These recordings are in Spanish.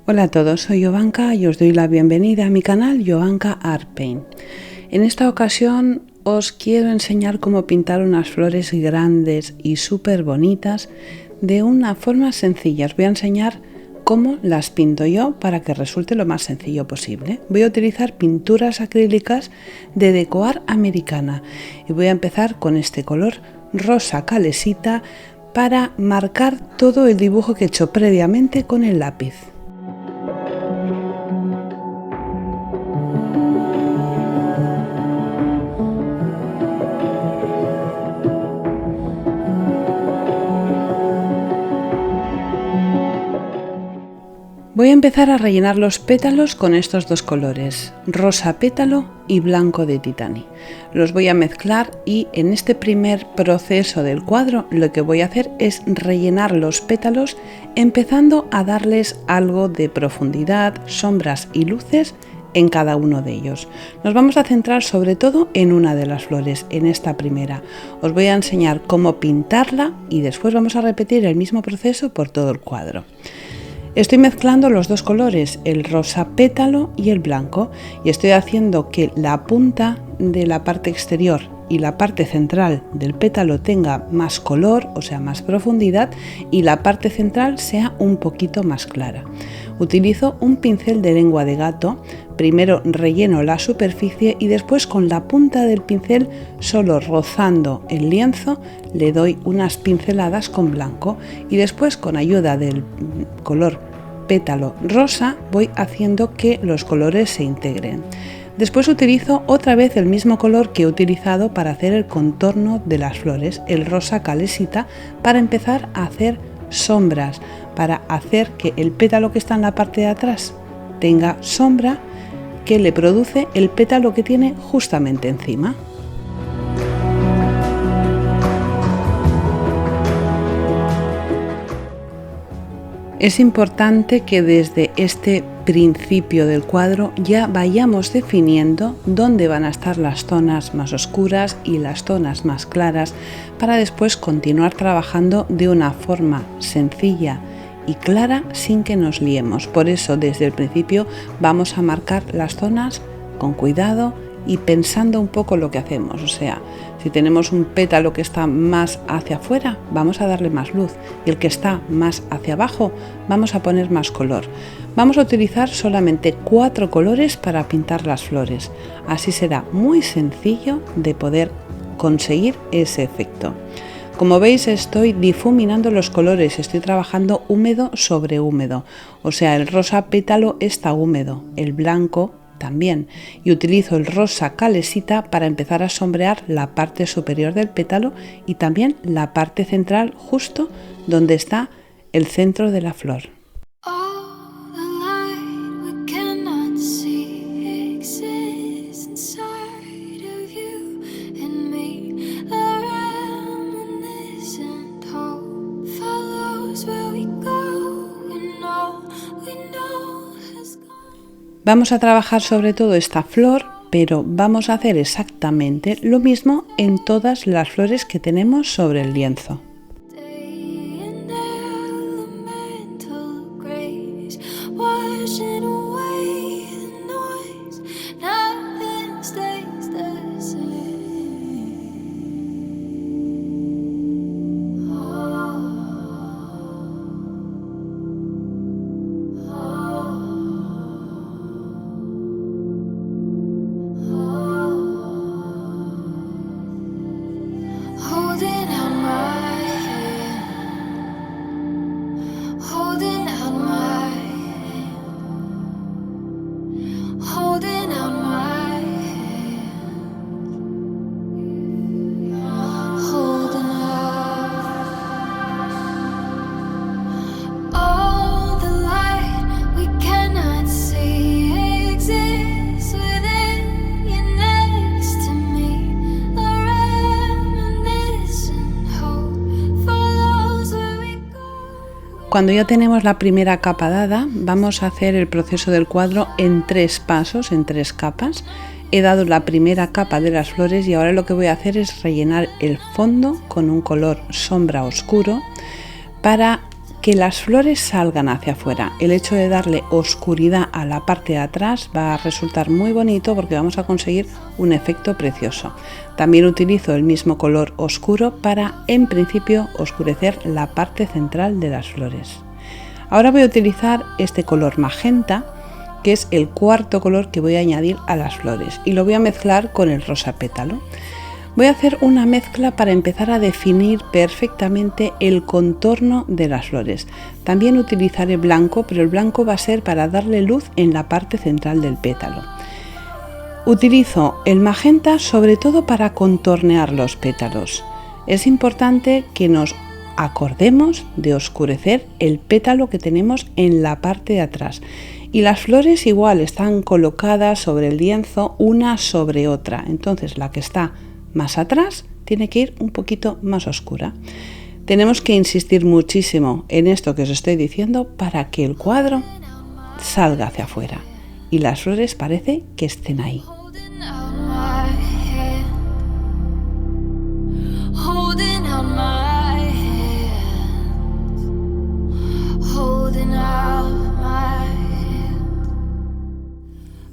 Hola a todos, soy Jovanka y os doy la bienvenida a mi canal Jovanka Art Paint. En esta ocasión os quiero enseñar cómo pintar unas flores grandes y súper bonitas de una forma sencilla. Os voy a enseñar cómo las pinto yo para que resulte lo más sencillo posible. Voy a utilizar pinturas acrílicas de Deco-Art americana y voy a empezar con este color rosa calesita para marcar todo el dibujo que he hecho previamente con el lápiz. Voy a empezar a rellenar los pétalos con estos dos colores, rosa pétalo y blanco de Titani. Los voy a mezclar y en este primer proceso del cuadro lo que voy a hacer es rellenar los pétalos empezando a darles algo de profundidad, sombras y luces en cada uno de ellos. Nos vamos a centrar sobre todo en una de las flores, en esta primera. Os voy a enseñar cómo pintarla y después vamos a repetir el mismo proceso por todo el cuadro. Estoy mezclando los dos colores, el rosa pétalo y el blanco, y estoy haciendo que la punta de la parte exterior y la parte central del pétalo tenga más color, o sea, más profundidad, y la parte central sea un poquito más clara. Utilizo un pincel de lengua de gato, primero relleno la superficie y después con la punta del pincel, solo rozando el lienzo, le doy unas pinceladas con blanco y después con ayuda del color pétalo rosa voy haciendo que los colores se integren. Después utilizo otra vez el mismo color que he utilizado para hacer el contorno de las flores, el rosa calesita, para empezar a hacer sombras, para hacer que el pétalo que está en la parte de atrás tenga sombra que le produce el pétalo que tiene justamente encima. Es importante que desde este principio del cuadro ya vayamos definiendo dónde van a estar las zonas más oscuras y las zonas más claras para después continuar trabajando de una forma sencilla y clara sin que nos liemos. Por eso desde el principio vamos a marcar las zonas con cuidado y pensando un poco lo que hacemos, o sea, si tenemos un pétalo que está más hacia afuera, vamos a darle más luz, y el que está más hacia abajo, vamos a poner más color. Vamos a utilizar solamente 4 colores para pintar las flores, así será muy sencillo de poder conseguir ese efecto. Como veis, estoy difuminando los colores, estoy trabajando húmedo sobre húmedo, o sea, el rosa pétalo está húmedo, el blanco también, y utilizo el rosa calesita para empezar a sombrear la parte superior del pétalo y también la parte central justo donde está el centro de la flor. Vamos a trabajar sobre todo esta flor, pero vamos a hacer exactamente lo mismo en todas las flores que tenemos sobre el lienzo. Cuando ya tenemos la primera capa dada, vamos a hacer el proceso del cuadro en 3 pasos, en 3 capas. He dado la primera capa de las flores y ahora lo que voy a hacer es rellenar el fondo con un color sombra oscuro para que las flores salgan hacia afuera. El hecho de darle oscuridad a la parte de atrás va a resultar muy bonito porque vamos a conseguir un efecto precioso. También utilizo el mismo color oscuro para, en principio, oscurecer la parte central de las flores. Ahora voy a utilizar este color magenta, que es el cuarto color que voy a añadir a las flores, y lo voy a mezclar con el rosa pétalo. Voy a hacer una mezcla para empezar a definir perfectamente el contorno de las flores. También utilizaré blanco, pero el blanco va a ser para darle luz en la parte central del pétalo. Utilizo el magenta sobre todo para contornear los pétalos. Es importante que nos acordemos de oscurecer el pétalo que tenemos en la parte de atrás. Y las flores igual están colocadas sobre el lienzo una sobre otra. Entonces la que está más atrás tiene que ir un poquito más oscura. Tenemos que insistir muchísimo en esto que os estoy diciendo para que el cuadro salga hacia afuera y las flores parece que estén ahí.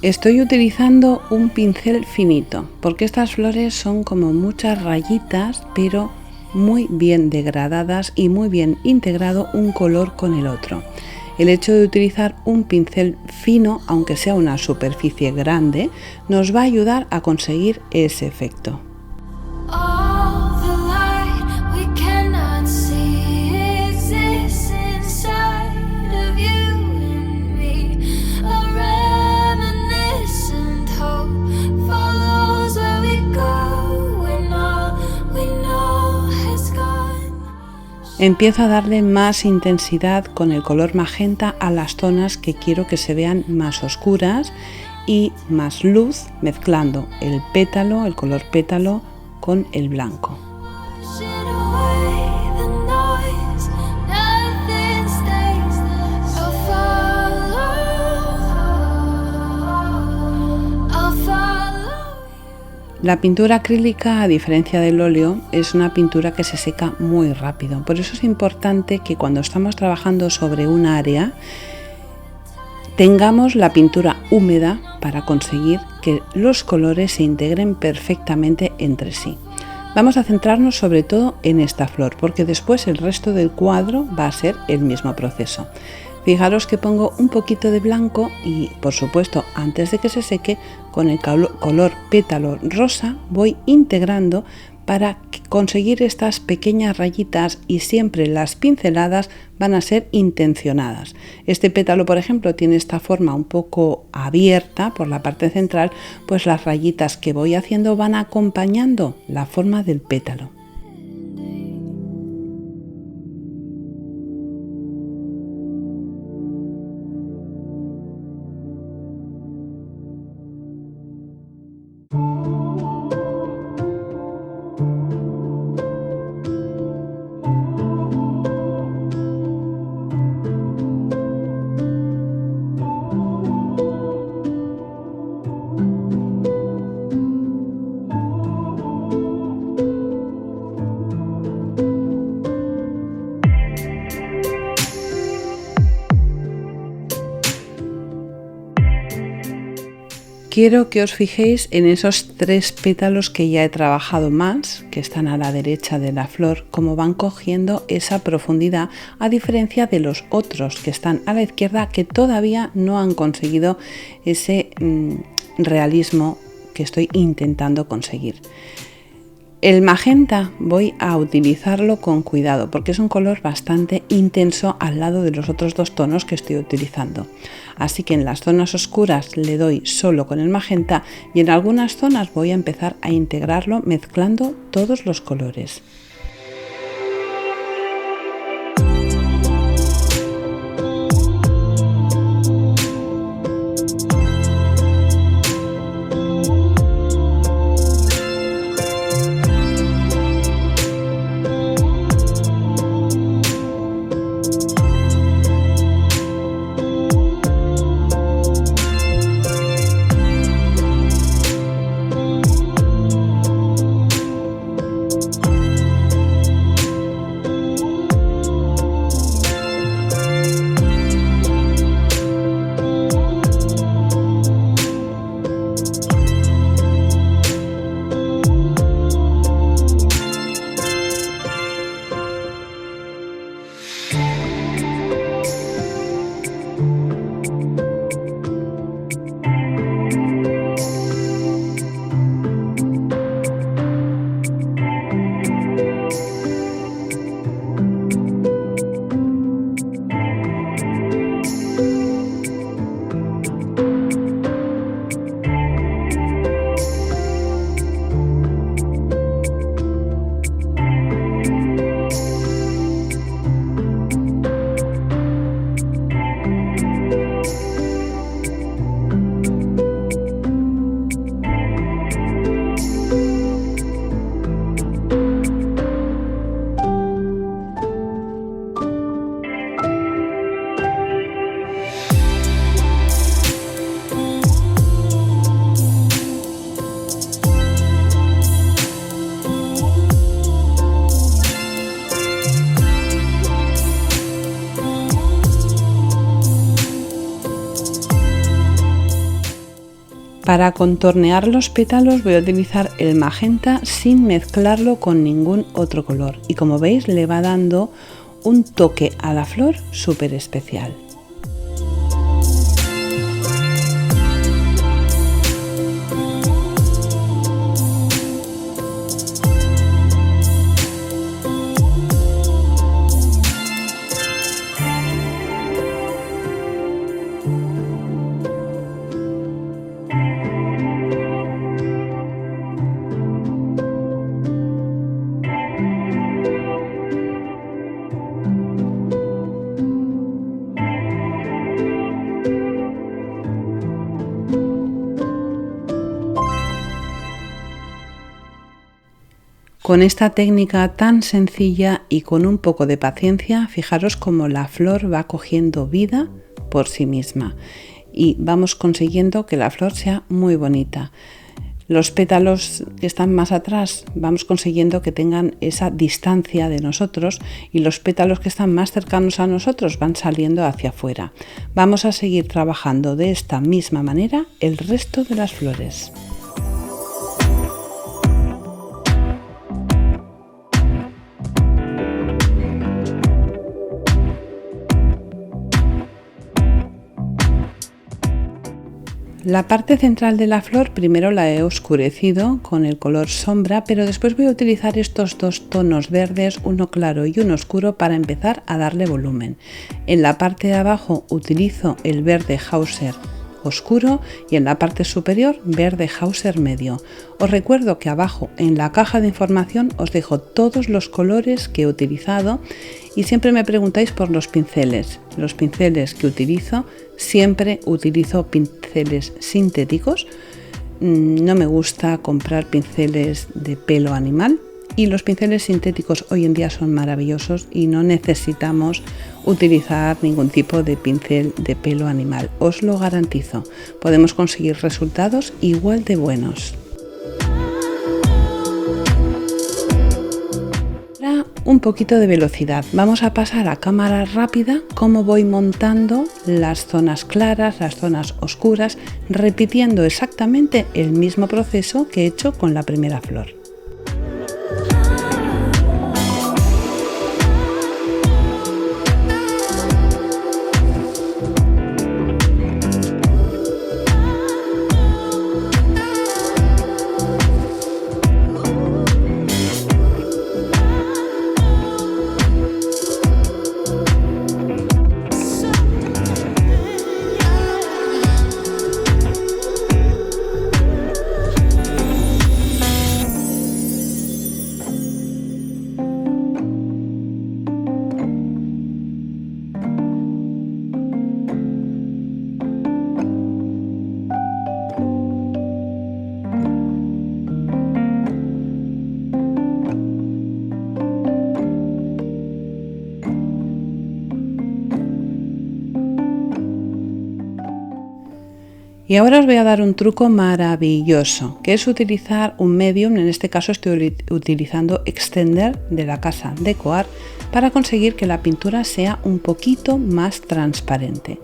Estoy utilizando un pincel finito porque estas flores son como muchas rayitas, pero muy bien degradadas y muy bien integrado un color con el otro. El hecho de utilizar un pincel fino, aunque sea una superficie grande, nos va a ayudar a conseguir ese efecto. Empiezo a darle más intensidad con el color magenta a las zonas que quiero que se vean más oscuras y más luz, mezclando el pétalo, el color pétalo con el blanco. La pintura acrílica, a diferencia del óleo, es una pintura que se seca muy rápido. Por eso es importante que cuando estamos trabajando sobre un área tengamos la pintura húmeda para conseguir que los colores se integren perfectamente entre sí. Vamos a centrarnos sobre todo en esta flor, porque después el resto del cuadro va a ser el mismo proceso. Fijaros que pongo un poquito de blanco y, por supuesto, antes de que se seque, con el color pétalo rosa voy integrando para conseguir estas pequeñas rayitas, y siempre las pinceladas van a ser intencionadas. Este pétalo, por ejemplo, tiene esta forma un poco abierta por la parte central, pues las rayitas que voy haciendo van acompañando la forma del pétalo. Quiero que os fijéis en esos 3 pétalos que ya he trabajado más, que están a la derecha de la flor, cómo van cogiendo esa profundidad, a diferencia de los otros que están a la izquierda, que todavía no han conseguido ese realismo que estoy intentando conseguir. El magenta voy a utilizarlo con cuidado porque es un color bastante intenso al lado de los otros 2 tonos que estoy utilizando. Así que en las zonas oscuras le doy solo con el magenta y en algunas zonas voy a empezar a integrarlo mezclando todos los colores. Para contornear los pétalos voy a utilizar el magenta sin mezclarlo con ningún otro color y como veis le va dando un toque a la flor súper especial. Con esta técnica tan sencilla y con un poco de paciencia, fijaros cómo la flor va cogiendo vida por sí misma y vamos consiguiendo que la flor sea muy bonita. Los pétalos que están más atrás vamos consiguiendo que tengan esa distancia de nosotros y los pétalos que están más cercanos a nosotros van saliendo hacia afuera. Vamos a seguir trabajando de esta misma manera el resto de las flores. La parte central de la flor primero la he oscurecido con el color sombra, pero después voy a utilizar estos dos tonos verdes, uno claro y uno oscuro, para empezar a darle volumen. En la parte de abajo utilizo el verde Hauser oscuro y en la parte superior verde Hauser medio. Os recuerdo que abajo en la caja de información os dejo todos los colores que he utilizado y siempre me preguntáis por los pinceles. Los pinceles que utilizo, siempre utilizo pinceles sintéticos. No me gusta comprar pinceles de pelo animal y los pinceles sintéticos hoy en día son maravillosos y no necesitamos utilizar ningún tipo de pincel de pelo animal. Os lo garantizo, podemos conseguir resultados igual de buenos. Ahora un poquito de velocidad. Vamos a pasar a cámara rápida cómo voy montando las zonas claras, las zonas oscuras, repitiendo exactamente el mismo proceso que he hecho con la primera flor. Y ahora os voy a dar un truco maravilloso, que es utilizar un medium. En este caso estoy utilizando Extender de la casa Decoart para conseguir que la pintura sea un poquito más transparente.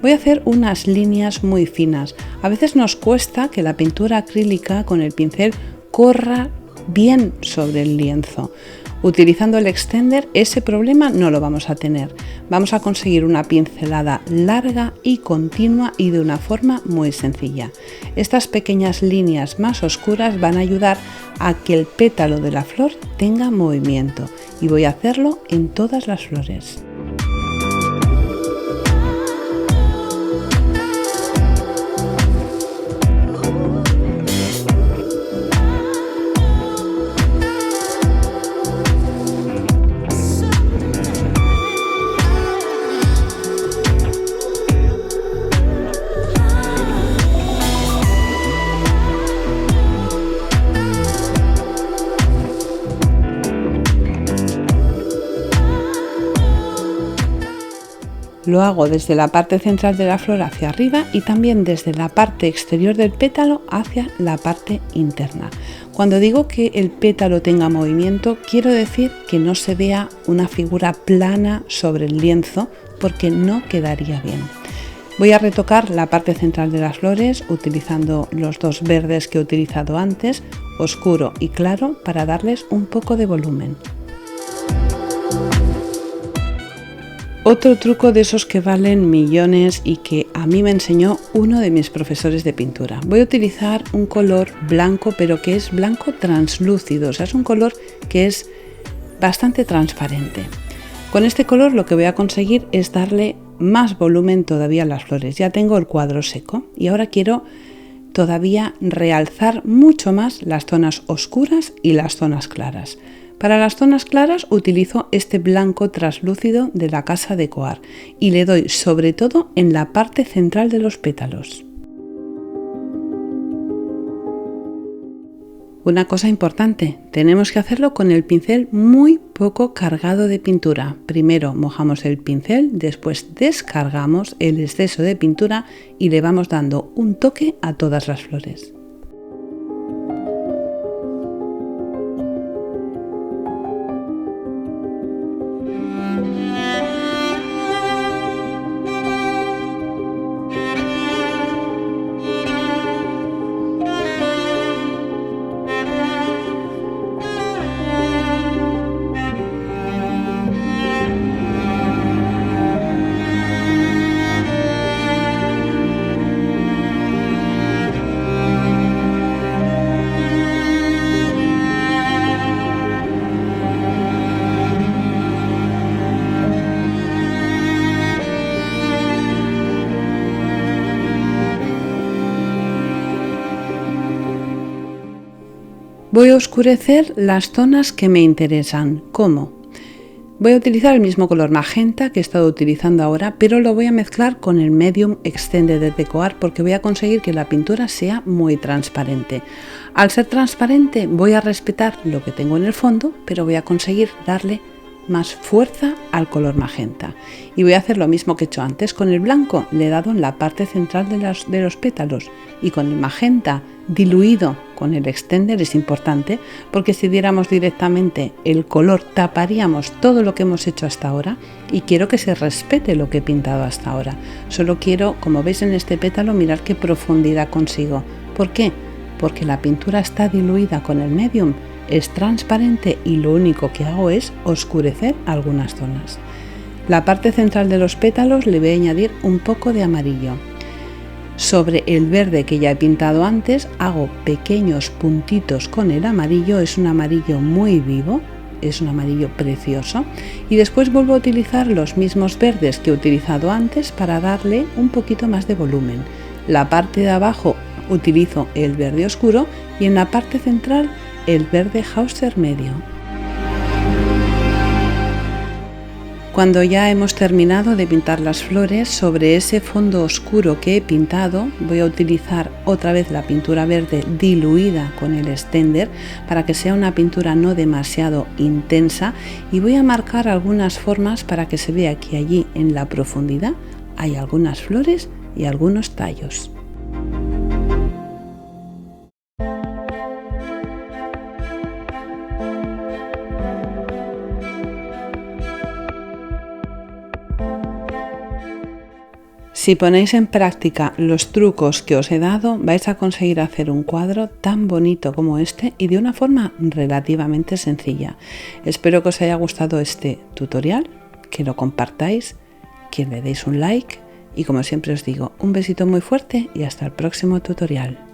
Voy a hacer unas líneas muy finas. A veces nos cuesta que la pintura acrílica con el pincel corra bien sobre el lienzo. Utilizando el Extender ese problema no lo vamos a tener. Vamos a conseguir una pincelada larga y continua y de una forma muy sencilla. Estas pequeñas líneas más oscuras van a ayudar a que el pétalo de la flor tenga movimiento y voy a hacerlo en todas las flores. Lo hago desde la parte central de la flor hacia arriba y también desde la parte exterior del pétalo hacia la parte interna. Cuando digo que el pétalo tenga movimiento, quiero decir que no se vea una figura plana sobre el lienzo porque no quedaría bien. Voy a retocar la parte central de las flores utilizando los dos verdes que he utilizado antes, oscuro y claro, para darles un poco de volumen. Otro truco de esos que valen millones y que a mí me enseñó uno de mis profesores de pintura. Voy a utilizar un color blanco, pero que es blanco translúcido, o sea, es un color que es bastante transparente. Con este color lo que voy a conseguir es darle más volumen todavía a las flores. Ya tengo el cuadro seco y ahora quiero todavía realzar mucho más las zonas oscuras y las zonas claras. Para las zonas claras utilizo este blanco translúcido de la Casa Décoart y le doy sobre todo en la parte central de los pétalos. Una cosa importante, tenemos que hacerlo con el pincel muy poco cargado de pintura. Primero mojamos el pincel, después descargamos el exceso de pintura y le vamos dando un toque a todas las flores. Voy a oscurecer las zonas que me interesan. ¿Cómo? Voy a utilizar el mismo color magenta que he estado utilizando ahora, pero lo voy a mezclar con el Medium Extended de Décoart porque voy a conseguir que la pintura sea muy transparente. Al ser transparente voy a respetar lo que tengo en el fondo, pero voy a conseguir darle más fuerza al color magenta. Y voy a hacer lo mismo que he hecho antes. Con el blanco le he dado en la parte central de los pétalos y con el magenta diluido con el extender es importante porque si diéramos directamente el color taparíamos todo lo que hemos hecho hasta ahora y quiero que se respete lo que he pintado hasta ahora. Solo quiero, como veis en este pétalo, mirar qué profundidad consigo. ¿Por qué? Porque la pintura está diluida con el medium, es transparente y lo único que hago es oscurecer algunas zonas. La parte central de los pétalos le voy a añadir un poco de amarillo. Sobre el verde que ya he pintado antes hago pequeños puntitos con el amarillo, es un amarillo muy vivo, es un amarillo precioso y después vuelvo a utilizar los mismos verdes que he utilizado antes para darle un poquito más de volumen. La parte de abajo utilizo el verde oscuro y en la parte central el verde Hauser medio. Cuando ya hemos terminado de pintar las flores, sobre ese fondo oscuro que he pintado voy a utilizar otra vez la pintura verde diluida con el extender para que sea una pintura no demasiado intensa y voy a marcar algunas formas para que se vea que allí en la profundidad hay algunas flores y algunos tallos. Si ponéis en práctica los trucos que os he dado, vais a conseguir hacer un cuadro tan bonito como este y de una forma relativamente sencilla. Espero que os haya gustado este tutorial, que lo compartáis, que le deis un like y como siempre os digo, un besito muy fuerte y hasta el próximo tutorial.